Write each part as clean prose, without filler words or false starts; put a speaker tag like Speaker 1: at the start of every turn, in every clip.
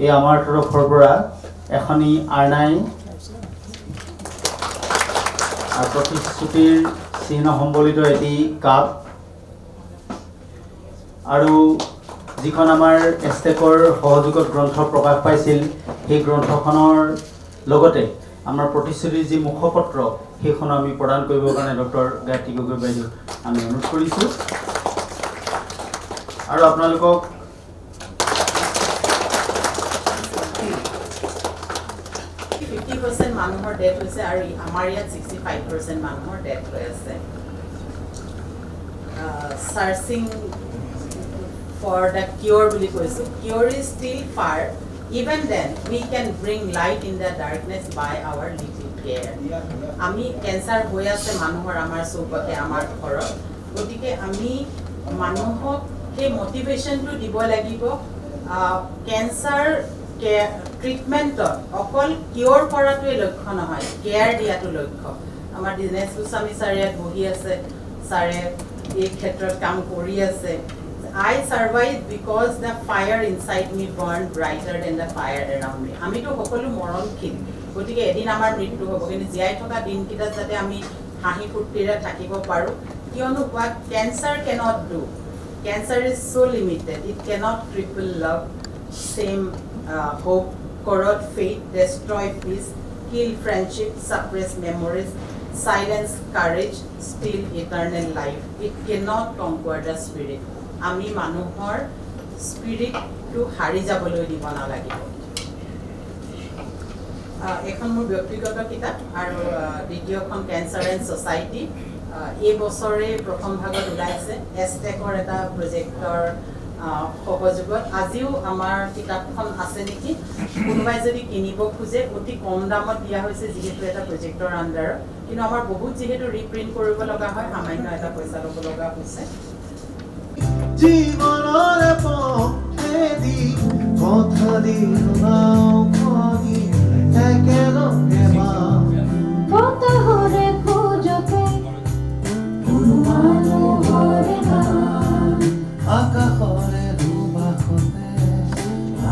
Speaker 1: এই আমাৰ তৰফৰ পৰা এখনি আৰনাই আৰু প্ৰতিশ্ৰুতিৰ চিহ্ন সম্বলিত এটি কাপ আৰু যিখন আমাৰ এষ্টেকৰ সহযোগত গ্ৰন্থ প্ৰকাশ পাইছিল সেই গ্ৰন্থখনৰ লগতে আমাৰ প্ৰতিশ্ৰুতিৰ যি মুখপত্ৰ সেইখন আমি প্ৰদান কৰিবৰ কাৰণে ডক্টৰ গায়ত্ৰী গগৈ বাইদেউ আমি অনুৰোধ কৰিছোঁ আৰু আপোনালোকক
Speaker 2: 50% মানুহৰ ডেথ হৈছে আৰু আমাৰ ইয়াত 65% মানুহৰ ডেথ হৈ আছে সাৰ্চিং for the cure বুলি কৈছো cure is still far even then we can bring light in the darkness by our little care আমি ক্যান্সাৰ হৈ আছে মানুহৰ আমাৰ চৌপাশে আমাৰ ঘৰত গতিকে আমি মানুহক সেই মোটিভেশনটো দিব লাগিব ক্যান্সাৰ ট্ৰিটমেণ্টত অকল কিউৰ কৰাটোৱে লক্ষ্য নহয় কেয়াৰ দিয়াটো লক্ষ্য আমাৰ দিনেশ গোস্বামী ছাৰ ইয়াত বহি আছে ছাৰে এই ক্ষেত্ৰত কাম কৰি আছে I survived because the fire inside me burned brighter than the fire around me. আমি তো সকলো মৰণখিন গতিকে এদিন আমাৰ মৃত্যু হ'ব কিন্তু জীয়াই থকা দিনকিটা যাতে আমি হাঁহি ফূৰ্তিৰে থাকিব পাৰো কিয়নো what cancer cannot do. Cancer is so limited. It cannot cripple love, same hope, corrode faith, destroy peace, kill friendship, suppress memories, silence courage, steal eternal life. It cannot conquer the spirit. আমি মানুহৰ স্পিৰিটটো হাৰি যাবলৈ দিব নালাগিব এখন মোৰ ব্যক্তিগত কিতাপ আৰু দ্বিতীয়খন ক্যান্সাৰ এণ্ড সোসাইটি এই বছৰে প্ৰথম ভাগত ওলাইছে এষ্টেকৰ এটা প্ৰজেক্টৰ সহযোগত আজিও আমাৰ কিতাপখন আছে নেকি কোনোবাই যদি কিনিব খোজে অতি কম দামত দিয়া হৈছে যিহেতু এটা প্ৰজেক্টৰ আণ্ডাৰ কিন্তু আমাৰ বহুত যেহেতু ৰিপ্ৰিন্ট কৰিব লগা হয় সামান্য এটা পইচা ল'ব লগা হৈছে
Speaker 3: জীবনরে পথে দি কথা দিলাও খনি কেন এবা কত হরে খুঁজতে অনুমানো হরে না আকাশরে দুবাখতে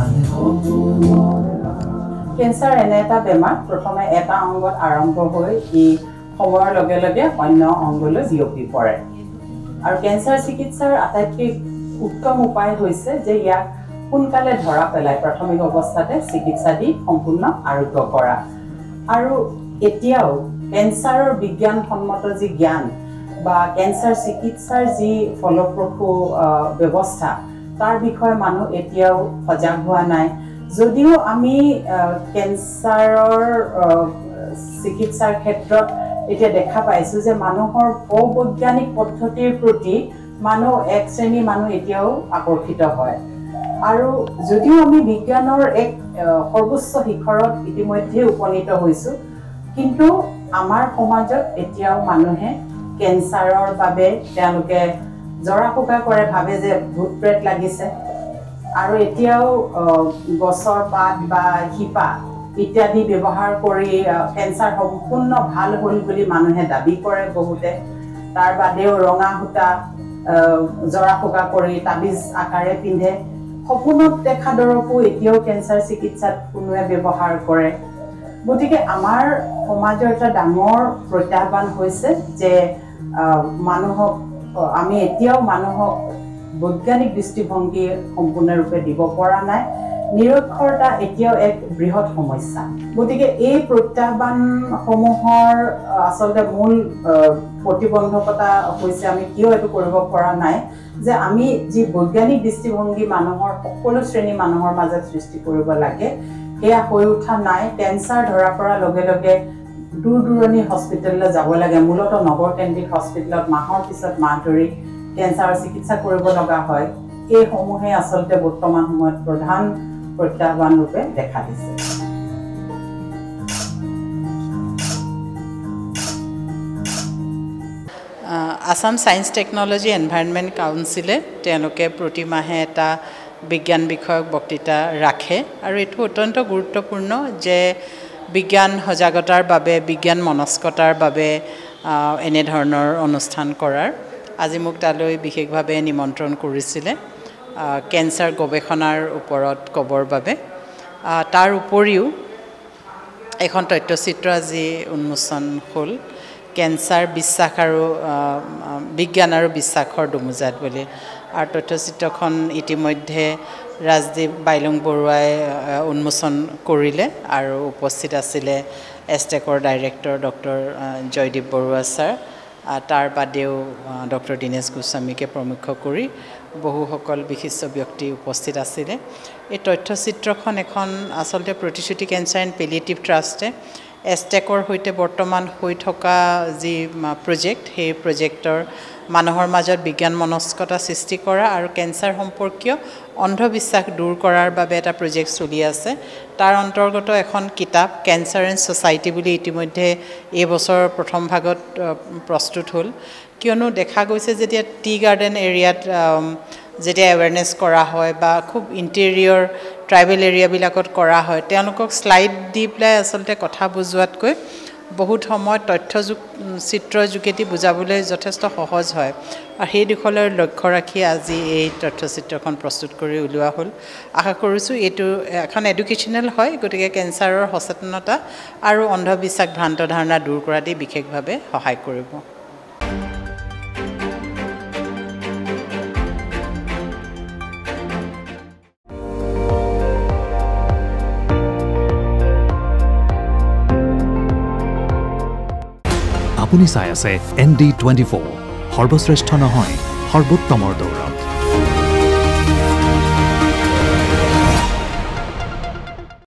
Speaker 3: আনে
Speaker 2: ক্যান্সাৰ এনে এটা বেমাৰ প্ৰথমে এটা অংগত আৰম্ভ হৈ ই সময়ৰ লগে লগে অন্য অংগলৈ বিয়পি পৰে আৰু ক্যান্সাৰ চিকিৎসাৰ আটাইতকৈ উত্তম উপায় হৈছে যে ইয়াক সোনকালে ধৰা পেলাই প্ৰাথমিক অৱস্থাতে চিকিৎসা দি সম্পূৰ্ণ আৰোগ্য কৰা আৰু এতিয়াও ক্যান্সাৰৰ বিজ্ঞানসন্মত যি জ্ঞান বা ক্যান্সাৰ চিকিৎসাৰ যি ফলপ্ৰসূ ব্যৱস্থা তাৰ বিষয়ে মানুহ এতিয়াও সজাগ হোৱা নাই যদিও আমি ক্যান্সাৰৰ চিকিৎসাৰ ক্ষেত্ৰত এতিয়া দেখা পাইছো যে মানুহৰ অবৈজ্ঞানিক পদ্ধতিৰ প্ৰতি মানুহ এক শ্ৰেণী মানুহ এতিয়াও আকৰ্ষিত হয় আৰু যদিও আমি বিজ্ঞানৰ এক সৰ্বোচ্চ শিখৰত ইতিমধ্যে উপনীত হৈছো কিন্তু আমাৰ সমাজত এতিয়াও মানুহে ক্যান্সাৰৰ বাবে তেওঁলোকে জৰাফুকা কৰে ভাবে যে ভূত প্ৰেত লাগিছে আৰু এতিয়াও গছৰ পাত বা শিপা ইত্যাদি ব্যৱহাৰ কৰি ক্যান্সাৰ সম্পূৰ্ণ ভাল হ'ল বুলি মানুহে দাবী কৰে বহুতে তাৰ বাদেও ৰঙা হুটা জৰাফুকা কৰি তাবিজ আকাৰে পিন্ধে সপোনত দেখা দৰবো এতিয়াও ক্যান্সাৰ চিকিৎসাত কোনোৱে ব্যৱহাৰ কৰে গতিকে আমাৰ সমাজৰ এটা ডাঙৰ প্ৰত্যাহ্বান হৈছে যে মানুহক আমি এতিয়াও মানুহক বৈজ্ঞানিক দৃষ্টিভংগী সম্পূৰ্ণৰূপে দিব পৰা নাই নিৰক্ষৰতা এতিয়াও এক বৃহৎ সমস্যা গতিকে এই প্ৰত্যাহ্বানসমূহৰ আচলতে মূল প্ৰতিবন্ধকতা হৈছে আমি কিয় এটো কৰিব পৰা নাই যে আমি যি বৈজ্ঞানিক দৃষ্টিভংগী মানুহৰ সকলো শ্ৰেণী মানুহৰ মাজত সৃষ্টি কৰিব লাগে এয়া হৈ উঠা নাই ক্যান্সাৰ ধৰা পৰা লগে লগে দূৰ দূৰণি হস্পিটেললৈ যাব লাগে মূলত নগৰ কেন্দ্ৰিক হস্পিটেলত মাহৰ পিছত মাহ ধৰি ক্যান্সাৰ চিকিৎসা কৰিব লগা হয় এই সমূহে আচলতে বৰ্তমান সময়ত প্ৰধান প্ৰত্যাহ্বান ৰূপে দেখা দিছে আসাম সায়েন্স টেকনলজি এনভাইৰনমেন্ট কাউন্সিলে তেওঁলোকে প্ৰতি মাহে এটা বিজ্ঞান বিষয়ক বক্তৃতা ৰাখে আৰু এটো অত্যন্ত গুৰুত্বপূৰ্ণ যে বিজ্ঞান সজাগতাৰ বাবে বিজ্ঞান মনস্কতাৰ বাবে এনে ধৰণৰ অনুষ্ঠান কৰাৰ আজি মোক তালৈ বিশেষভাৱে নিমন্ত্ৰণ কৰিছিলে ক্যান্সাৰ গৱেষণাৰ ওপৰত ক'বৰ বাবে
Speaker 4: তাৰ উপৰিও এখন তথ্যচিত্ৰ আজি উন্মোচন হ'ল কেঞ্চাৰ বিশ্বাস আৰু বিজ্ঞান আৰু বিশ্বাসৰ দুমোজাত বুলি আৰু তথ্যচিত্ৰখন ইতিমধ্যে ৰাজদীপ বাইলুং বৰুৱাই উন্মোচন কৰিলে আৰু উপস্থিত আছিলে এষ্টেকৰ director doctor Joydeep Baruah sir তাৰ বাদেও ডক্টৰ দীনেশ গোস্বামীকে প্ৰমুখ কৰি বহুসকল বিশিষ্ট ব্যক্তি উপস্থিত আছিলে এই তথ্যচিত্ৰখন এখন আচলতে প্ৰতিশ্ৰুতি কেঞ্চাৰ এণ্ড পেলিয়েটিভ ট্ৰাষ্টে এষ্টেকৰ সৈতে বৰ্তমান হৈ থকা যি প্ৰজেক্ট সেই প্ৰজেক্টৰ মানুহৰ মাজত বিজ্ঞান মনস্কতা সৃষ্টি কৰা আৰু কেঞ্চাৰ সম্পৰ্কীয় অন্ধবিশ্বাস দূৰ কৰাৰ বাবে এটা প্ৰজেক্ট চলি আছে তাৰ অন্তৰ্গত এখন কিতাপ কেঞ্চাৰ এণ্ড ছ'চাইটি বুলি ইতিমধ্যে এই বছৰৰ প্ৰথম ভাগত প্ৰস্তুত হ'ল কিয়নো দেখা গৈছে যেতিয়া টি গাৰ্ডেন এৰিয়াত যেতিয়া এৱেৰনেছ কৰা হয় বা খুব ইণ্টেৰিয়ৰ ট্ৰাইবেল এৰিয়াবিলাকত কৰা হয় তেওঁলোকক শ্লাইড দি পেলাই আচলতে কথা বুজোৱাতকৈ বহুত সময় চিত্ৰৰ যোগেদি বুজাবলৈ যথেষ্ট সহজ হয় আৰু সেই দিশলৈ লক্ষ্য ৰাখি আজি এই তথ্যচিত্ৰখন প্ৰস্তুত কৰি উলিওৱা হ'ল আশা কৰিছোঁ এইটো এখন এডুকেশ্যনেল হয় গতিকে কেঞ্চাৰৰ সচেতনতা আৰু অন্ধবিশ্বাস ভ্ৰান্ত ধাৰণা দূৰ কৰাত বিশেষভাৱে সহায় কৰিব
Speaker 5: আপুনি চাই আছে ND24 সৰ্বশ্ৰেষ্ঠ নহয় সৰ্বোত্তমৰ দৌৰ